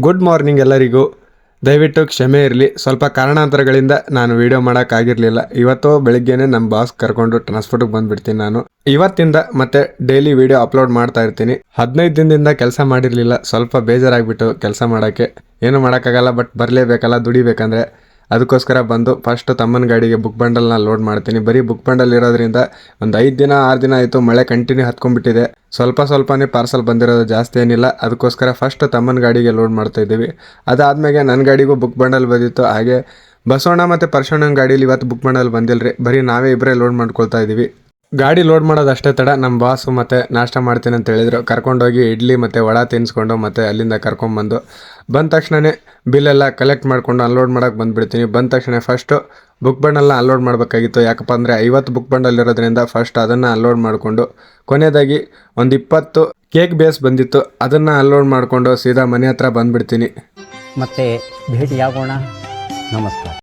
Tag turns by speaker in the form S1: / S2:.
S1: Good morning ಎಲ್ಲರಿಗೂ. ದಯವಿಟ್ಟು ಕ್ಷಮೆ ಇರಲಿ, ಸ್ವಲ್ಪ ಕಾರಣಾಂತರಗಳಿಂದ ನಾನು ವಿಡಿಯೋ ಮಾಡೋಕ್ಕಾಗಿರಲಿಲ್ಲ. ಇವತ್ತು ಬೆಳಿಗ್ಗೆನೇ ನಮ್ಮ ಬಾಸ್ ಕರ್ಕೊಂಡು ಟ್ರಾನ್ಸ್ಪೋರ್ಟಿಗೆ ಬಂದುಬಿಡ್ತೀನಿ. ನಾನು ಇವತ್ತಿಂದ ಮತ್ತೆ ಡೈಲಿ ವಿಡಿಯೋ ಅಪ್ಲೋಡ್ ಮಾಡ್ತಾ ಇರ್ತೀನಿ. 15 ದಿನದಿಂದ ಕೆಲಸ ಮಾಡಿರಲಿಲ್ಲ, ಸ್ವಲ್ಪ ಬೇಜಾರಾಗಿಬಿಟ್ಟು ಕೆಲಸ ಮಾಡೋಕ್ಕೆ. ಏನು ಮಾಡೋಕ್ಕಾಗಲ್ಲ, ಬಟ್ ಬರಲೇಬೇಕಲ್ಲ, ದುಡಿಬೇಕಂದ್ರೆ. ಅದಕ್ಕೋಸ್ಕರ ಬಂದು ಫಸ್ಟ್ ತಮ್ಮನ ಗಾಡಿಗೆ ಬುಕ್ ಬಂಡಲ್ನ ಲೋಡ್ ಮಾಡ್ತೀನಿ. ಬರೀ ಬುಕ್ ಬಂಡಲ್ ಇರೋದ್ರಿಂದ ಒಂದು 5 ದಿನ 6 ದಿನ ಆಯಿತು, ಮಳೆ ಕಂಟಿನ್ಯೂ ಹತ್ಕೊಂಡ್ಬಿಟ್ಟಿದೆ. ಸ್ವಲ್ಪನೇ ಪಾರ್ಸಲ್ ಬಂದಿರೋದು, ಜಾಸ್ತಿ ಏನಿಲ್ಲ. ಅದಕ್ಕೋಸ್ಕರ ಫಸ್ಟ್ ತಮ್ಮನ ಗಾಡಿಗೆ ಲೋಡ್ ಮಾಡ್ತಾ ಇದ್ದೀವಿ. ಅದಾದಮೇಲೆ ನನ್ನ ಗಾಡಿಗೂ ಬುಕ್ ಬಂಡಲ್ ಬಂದಿತ್ತು. ಹಾಗೆ ಬಸವಣ್ಣ ಮತ್ತು ಪರಶಣ್ಣನ ಗಾಡೀಲಿ ಇವತ್ತು ಬುಕ್ ಬಂಡಲ್ ಬಂದಿಲ್ಲ ರೀ, ಬರೀ ನಾವೇ ಇಬ್ಬರೇ ಲೋಡ್ ಮಾಡ್ಕೊಳ್ತಾ ಇದ್ದೀವಿ. ಗಾಡಿ ಲೋಡ್ ಮಾಡೋದು ಅಷ್ಟೇ ತಡ, ನಮ್ಮ ಬಾಸು ಮತ್ತು ನಾಷ್ಟ ಮಾಡ್ತೀನಿ ಅಂತ ಹೇಳಿದ್ರು. ಕರ್ಕೊಂಡೋಗಿ ಇಡ್ಲಿ ಮತ್ತು ವಡ ತಿನ್ನಿಸ್ಕೊಂಡು ಮತ್ತು ಅಲ್ಲಿಂದ ಕರ್ಕೊಂಬಂದು ಬಂದ ತಕ್ಷಣವೇ ಬಿಲ್ಲೆಲ್ಲ ಕಲೆಕ್ಟ್ ಮಾಡಿಕೊಂಡು ಅನ್ಲೋಡ್ ಮಾಡೋಕ್ಕೆ ಬಂದುಬಿಡ್ತೀನಿ. ಬಂದ ತಕ್ಷಣ ಫಸ್ಟು ಬುಕ್ ಬಂಡಲ್ನ ಅನ್ಲೋಡ್ ಮಾಡಬೇಕಾಗಿತ್ತು. ಯಾಕಪ್ಪ ಅಂದರೆ 50 ಬುಕ್ ಬಂಡಲ್ ಇರೋದ್ರಿಂದ ಫಸ್ಟ್ ಅದನ್ನು ಅನ್ಲೋಡ್ ಮಾಡಿಕೊಂಡು, ಕೊನೆಯದಾಗಿ ಒಂದು 20 ಕೇಕ್ ಬೇಸ್ ಬಂದಿತ್ತು, ಅದನ್ನು ಅನ್ಲೋಡ್ ಮಾಡಿಕೊಂಡು ಸೀದಾ ಮನೆ ಹತ್ರ ಬಂದುಬಿಡ್ತೀನಿ.
S2: ಮತ್ತೆ ಭೇಟಿಯಾಗೋಣ. ನಮಸ್ಕಾರ.